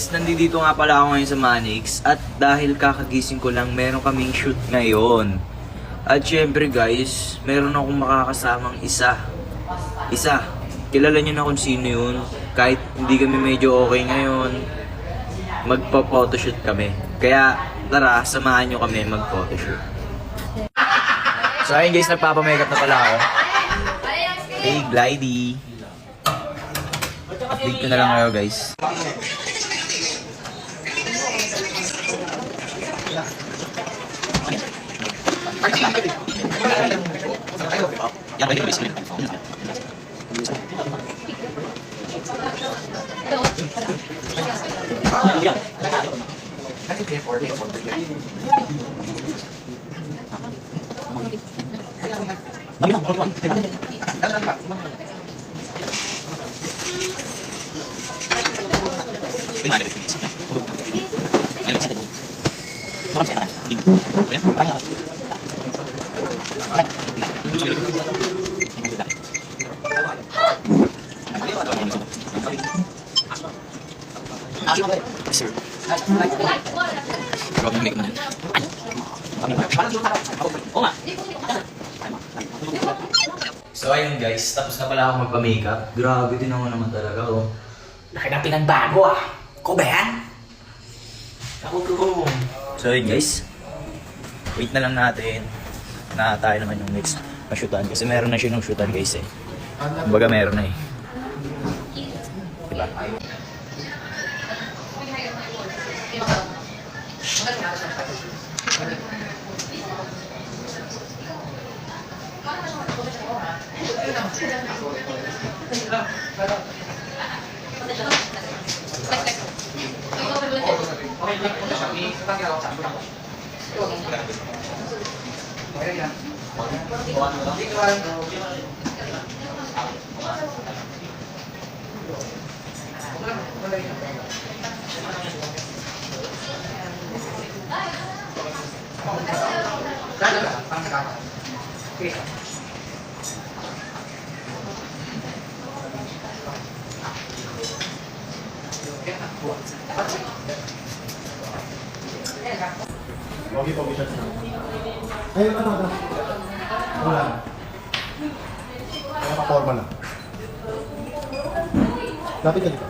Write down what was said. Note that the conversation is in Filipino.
guys, nandito nga pala ako ngayon sa Manix at dahil kakagising ko lang, meron kaming shoot ngayon. At syempre guys, meron akong makakasamang isa. Kilala niyo na kung sino yun. Kahit hindi kami medyo okay ngayon, magpa-photoshoot kami. Kaya tara, samahan nyo kami mag-photoshoot. So ayun guys, nagpapamakeup na pala ako. Hey Glidey. Update ko na lang kayo guys. So ayun guys, tapos na pala ako magpa-makeup. Grabe din ako naman talaga oh. Laki na pinagbago ah. Ko ba yan? Ako to. So ayun guys, wait na lang natin na tayo naman yung next na shootan. Kasi meron na siya ng shootan guys eh. Kumbaga meron na eh. Diba? Okay, pag-isas na. Ayun, ano? Wala. Kaya ka-forma na. Lapit ka dito.